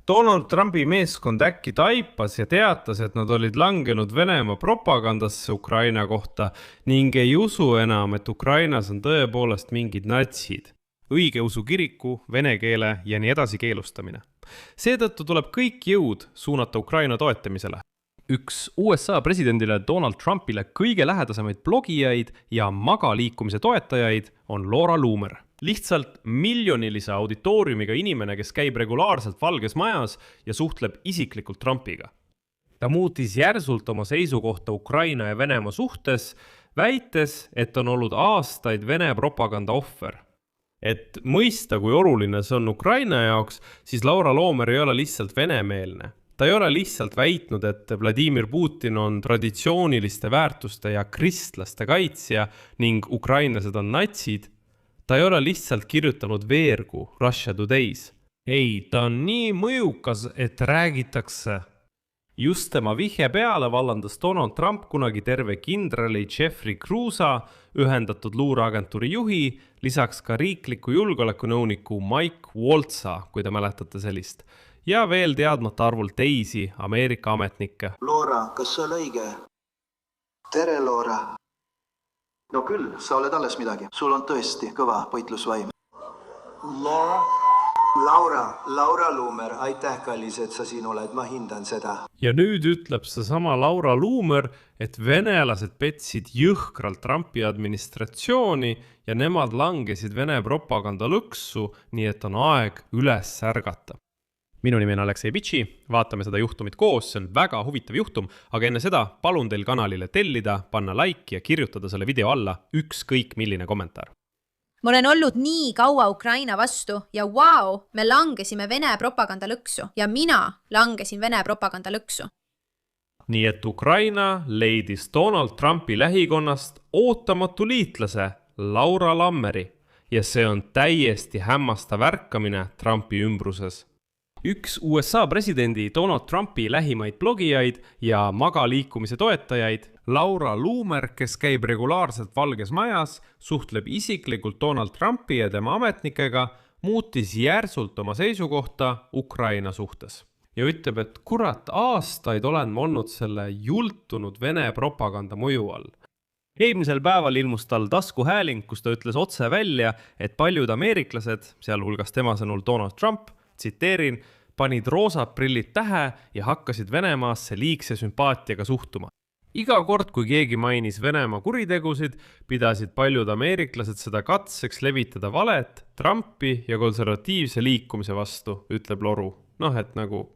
Donald Trumpi meeskond äkki taipas ja teatas, et nad olid langenud Venemaa propagandasse Ukraina kohta ning ei usu enam, et Ukrainas on tõepoolest mingid natsid. Õigeusu kiriku, vene keele ja nii edasi keelustamine. Seetõttu tuleb kõik jõud suunata Ukraina toetamisele. Üks USA presidendile Donald Trumpile kõige lähedasemaid blogijaid ja magaliikumise toetajaid on Laura Loomer. Lihtsalt miljonilise auditooriumiga inimene, kes käib regulaarselt Valges Majas ja suhtleb isiklikult Trumpiga. Ta muutis järsult oma seisukohta Ukraina ja Venemaa suhtes, väites, et on olnud aastaid Vene propaganda ohver. Et mõista, kui oluline see on Ukraina jaoks, siis Laura Loomer ei ole lihtsalt venemeelne. Ta ei ole lihtsalt väitnud, et Vladimir Putin on traditsiooniliste väärtuste ja kristlaste kaitsja ning ukrainlased on natsid. Ta ei ole lihtsalt kirjutanud veergu Russia Today's. Ei, ta on nii mõjukas, et räägitakse. Just tema vihje peale vallandas Donald Trump kunagi terve kindrali Jeffrey Cruza, ühendatud luureagentuuri juhi, lisaks ka riikliku julgeolekunõuniku Mike Waltza, kui te mäletate sellist, ja veel teadmata arvult teisi Ameerika ametnikke. Laura, kas see on õige? Tere, Laura. No küll, sa oled alles midagi. Sul on tõesti kõva võitlusvaim. Laura Loomer, aitäh kallis, et sa siin oled, ma hindan seda. Ja nüüd ütleb see sama Laura Loomer, et venelased petsid jõhkralt Trumpi administratsiooni ja nemad langesid Vene propaganda lõksu, nii et on aeg üles ärgata. Minu nimi on Aleksei Bitši, vaatame seda juhtumit koos, see on väga huvitav juhtum, aga enne seda palun teil kanalile tellida, panna like ja kirjutada selle video alla ükskõik milline kommentaar. Ma olen olnud nii kaua Ukraina vastu ja me langesime Vene propaganda lõksu ja mina langesin Vene propaganda lõksu. Nii et Ukraina leidis Donald Trumpi lähikonnast ootamatu liitlase Laura Loomeri ja see on täiesti hämmastav ärkamine Trumpi ümbruses. Üks USA presidendi Donald Trumpi lähimaid blogijaid ja magaliikumise toetajaid, Laura Loomer, kes käib regulaarselt Valges Majas, suhtleb isiklikult Donald Trumpi ja tema ametnikega, muutis järsult oma seisukohta Ukraina suhtes. Ja ütleb, et kurat, aastaid olen ma olnud selle jultunud Vene propaganda mõju all. Eelmisel päeval ilmus tal taskuhääling, kus ta ütles otse välja, et paljud ameeriklased, sealhulgas tema sõnul Donald Trump, tsiteerin, panid roosad prillid tähe ja hakkasid Venemaasse liigse sümpaatiaga suhtuma. Iga kord, kui keegi mainis Venemaa kuritegusid, pidasid paljud ameeriklased seda katseks levitada valet Trumpi ja konservatiivse liikumise vastu, ütleb Loru. Et nagu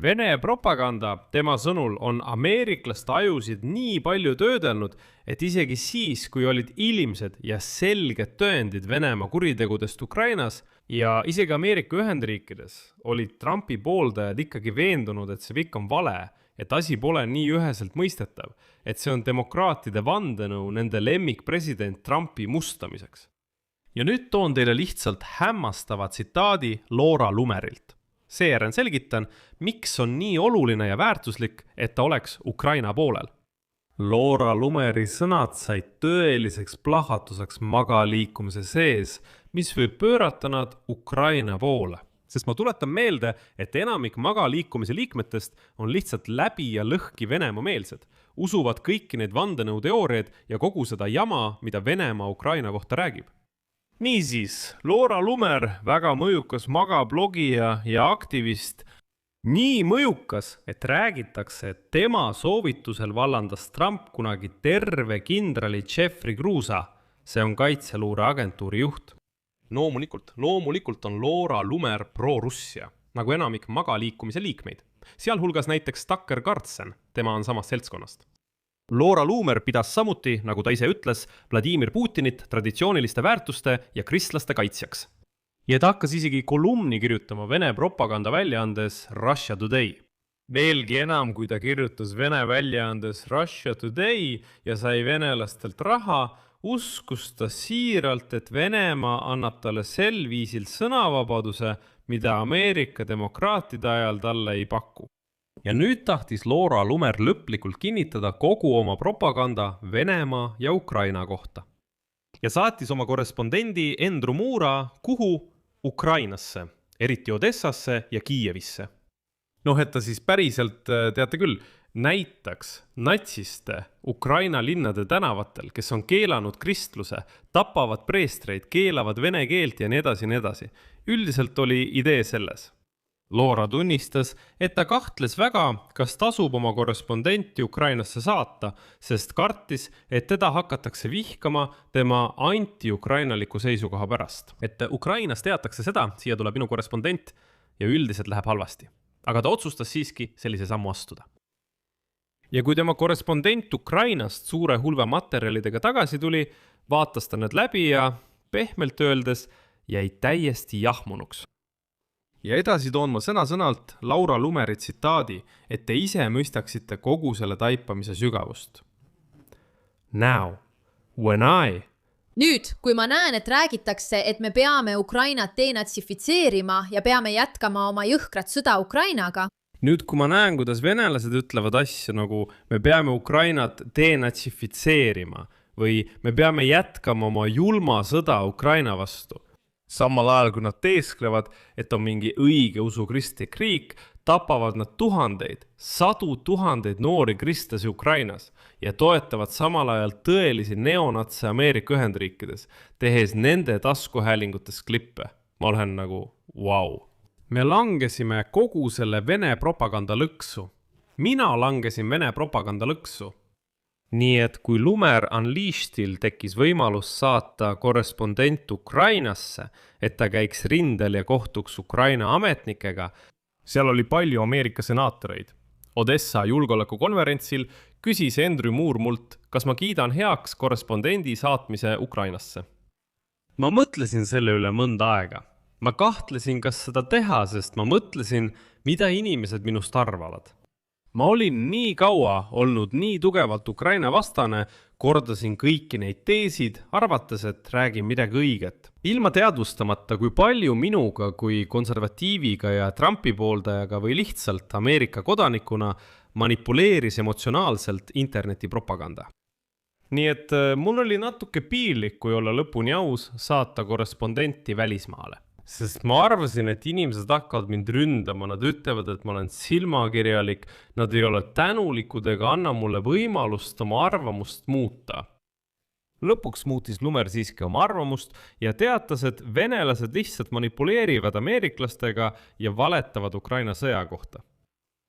Vene propaganda, tema sõnul, on ameeriklaste ajusid nii palju töödelnud, et isegi siis, kui olid ilmsed ja selged tõendid Venemaa kuritegudest Ukrainas ja isegi Ameerika Ühendriikides, olid Trumpi pooldajad ikkagi veendunud, et see kõik on vale, et asi pole nii üheselt mõistetav, et see on demokraatide vandenõu nende lemmikpresident Trumpi mustamiseks. Ja nüüd toon teile lihtsalt hämmastava tsitaadi Laura Loomerilt. Seejärel selgitan, miks on nii oluline ja väärtuslik, et ta oleks Ukraina poolel. Laura Loomeri sõnad said tõeliseks plahvatuseks magaliikumise sees, mis võib pöörata nad Ukraina poole. Sest ma tuletan meelde, et enamik magaliikumise liikmetest on lihtsalt läbi ja lõhki Venemaa meelsed, usuvad kõiki neid vandenõuteooriaid ja kogu seda jama, mida Venemaa Ukraina kohta räägib. Niisiis, Laura Loomer, väga mõjukas magablogija ja aktivist, nii mõjukas, et räägitakse, et tema soovitusel vallandas Trump kunagi terve kindrali Jeffrey Cruza, see on kaitseluureagentuuri juht. Loomulikult on Laura Loomer pro-Russia, nagu enamik magaliikumise liikmeid, sealhulgas näiteks Tucker Carlson, tema on samast seltskonnast. Laura Loomer pidas samuti, nagu ta ise ütles, Vladimir Putinit traditsiooniliste väärtuste ja kristlaste kaitsjaks. Ja ta hakkas isegi kolumni kirjutama Vene propaganda väljaandes Russia Today. Veelgi enam, kui ta kirjutas Vene väljaandes Russia Today ja sai venelastelt raha, uskus ta siiralt, et Venemaa annab talle sel viisil sõnavabaduse, mida Ameerika demokraatide ajal talle ei paku. Ja nüüd tahtis Laura Loomer lõplikult kinnitada kogu oma propaganda Venemaa ja Ukraina kohta. Ja saatis oma korrespondendi Endru Muura kuhu? Ukrainasse. eriti Odessasse ja Kiievisse. Noh, et ta siis päriselt, teate küll, näitaks natsiste Ukraina linnade tänavatel, kes on keelanud kristluse, tapavad preestreid, keelavad vene keelt ja nii edasi, nii edasi. Üldiselt oli idee selles. Laura tunnistas, et ta kahtles väga, kas tasub oma korrespondenti Ukrainasse saata, sest kartis, et teda hakatakse vihkama tema anti-ukrainaliku seisukoha pärast. Et Ukrainas teatakse seda, siia tuleb minu korrespondent ja üldiselt läheb halvasti. Aga ta otsustas siiski sellise sammu astuda. Ja kui tema korrespondent Ukrainast suure hulva materjalidega tagasi tuli, vaatas ta need läbi ja pehmelt öeldes jäi täiesti jahmunuks. Ja edasi toon ma sõna-sõnalt Laura Lumeri tsitaadi, et te ise mõistaksite kogu selle taipamise sügavust. Now, when I... Nüüd, kui ma näen, et räägitakse, et me peame Ukrainat denatsifitseerima ja peame jätkama oma jõhkrat sõda Ukrainaga. Nüüd, kui ma näen, kuidas venelased ütlevad asju nagu me peame Ukrainat denatsifitseerima või me peame jätkama oma julma sõda Ukraina vastu. Samal ajal, kui nad teesklevad, et on mingi õige usu kristlik riik, tapavad nad sadu tuhandeid noori kristlasi Ukrainas ja toetavad samal ajal tõelisi neonatse Ameerika Ühendriikides, tehes nende taskuhäälingutes klippe. Ma olen nagu, wow. Me langesime kogu selle Vene propaganda lõksu. Mina langesin Vene propaganda lõksu. Nii et kui Lumer Unleashedil tekkis võimalus saata korrespondent Ukrainasse, et ta käiks rindel ja kohtuks Ukraina ametnikega, seal oli palju Ameerika senaatoreid. Odessa julgeolekukonverentsil küsis Andrew Moore mult, kas ma kiidan heaks korrespondendi saatmise Ukrainasse. Ma mõtlesin selle üle mõnda aega. Ma kahtlesin, kas seda teha, sest ma mõtlesin, mida inimesed minust arvavad. Ma olin nii kaua olnud nii tugevalt Ukraina vastane, kordasin kõiki neid teesid, arvates, et räägin midagi õiget. Ilma teadvustamata, kui palju minuga kui konservatiiviga ja Trumpi pooldajaga või lihtsalt Ameerika kodanikuna manipuleeris emotsionaalselt interneti propaganda. Nii et mul oli natuke piinlik, kui olla lõpuni aus, saata korrespondenti välismaale. Sest ma arvasin, et inimesed hakkavad mind ründama, nad ütlevad, et ma olen silmakirjalik, nad ei ole tänulikud ega anna mulle võimalust oma arvamust muuta. Lõpuks muutis Lumer siiski oma arvamust ja teatas, et venelased lihtsalt manipuleerivad ameeriklastega ja valetavad Ukraina sõja kohta.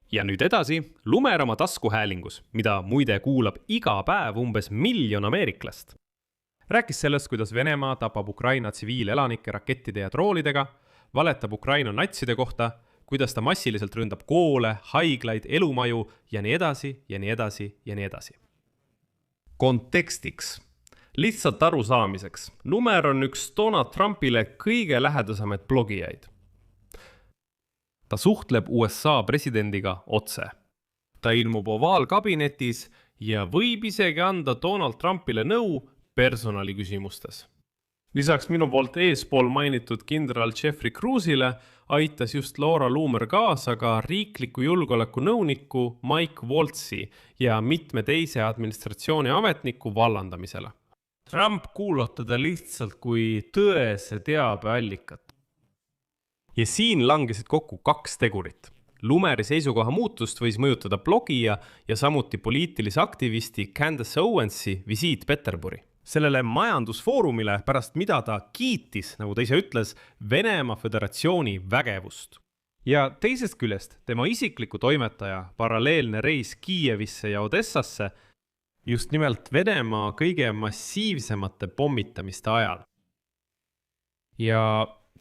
Ja nüüd edasi, Lumer oma taskuhäälingus, mida muide kuulab iga päev umbes 1 miljon ameeriklast. Rääkis sellest, kuidas Venemaa tapab Ukraina tsiviilelanikke rakettide ja troolidega, valetab Ukraina natside kohta, kuidas ta massiliselt ründab koole, haiglaid, elumaju ja nii edasi ja nii edasi ja nii edasi. Kontekstiks. Lihtsalt arusaamiseks. Lumer on üks Donald Trumpile kõige lähedasemed blogijaid. Ta suhtleb USA presidendiga otse. Ta ilmub ovaalkabinetis ja võib isegi anda Donald Trumpile nõu personaliküsimustes. Lisaks minu poolt eespool mainitud kindral Jeffrey Cruzile aitas just Laura Lumer kaasa ka riikliku julgeoleku nõuniku Mike Waltzi ja mitme teise administratsiooni ametniku vallandamisele. Trump kuulab teda lihtsalt kui tõese teabeallikat. Ja siin langesid kokku 2 tegurit. Lumeri seisukoha muutust võis mõjutada blogija ja samuti poliitilise aktivisti Candace Owensi visiit Peterburi. Sellele majandusfoorumile pärast mida ta kiitis, nagu ta ise ütles, Venemaa Föderatsiooni vägevust. Ja teisest küljest tema isikliku toimetaja paralleelne reis Kiievisse ja Odessasse just nimelt Venemaa kõige massiivsemate pommitamiste ajal. Ja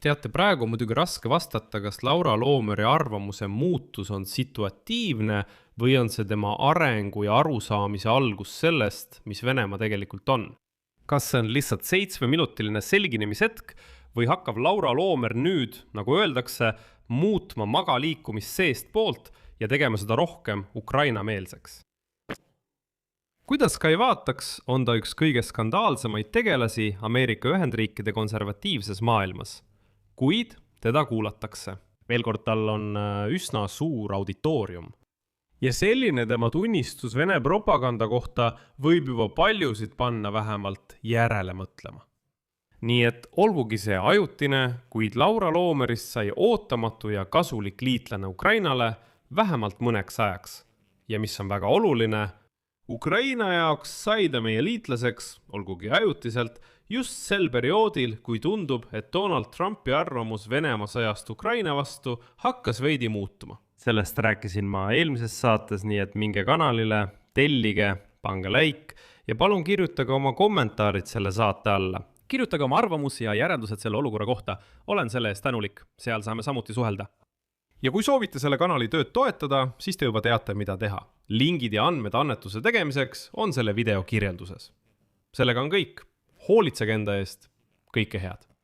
teate, praegu muidugi raske vastata, kas Laura Lumeri arvamuse muutus on situatiivne või on see tema arengu ja arusaamise algus sellest, mis Venemaa tegelikult on. Kas see on lihtsalt 7-minutiline selginemishetk või hakkab Laura Lumer nüüd, nagu öeldakse, muutma magaliikumist seest poolt ja tegema seda rohkem Ukraina-meelseks? Kuidas ka ei vaataks, on ta üks kõige skandaalsemaid tegelasi Ameerika Ühendriikide konservatiivses maailmas. Kuid teda kuulatakse. Veel kord tal on üsna suur auditoorium. Ja selline tema tunnistus Vene propaganda kohta võib juba paljusid panna vähemalt järele mõtlema. Nii et olgugi see ajutine, kuid Laura Loomerist sai ootamatu ja kasulik liitlane Ukrainale vähemalt mõneks ajaks. Ja mis on väga oluline, Ukraina jaoks sai ta meie liitlaseks, olgugi ajutiselt, just sel perioodil, kui tundub, et Donald Trumpi arvamus Venemaa sõjast Ukraina vastu hakkas veidi muutuma. Sellest rääkisin ma eelmises saates, nii et minge kanalile, tellige, pange like ja palun kirjutage oma kommentaarid selle saate alla. Kirjutage oma arvamus ja järeldused selle olukorra kohta. Olen selle eest tänulik. Seal saame samuti suhelda. Ja kui soovite selle kanali tööd toetada, siis te juba teate, mida teha. Lingid ja andmed annetuse tegemiseks on selle video kirjelduses. Sellega on kõik. Hoolitsege enda eest. Kõike head.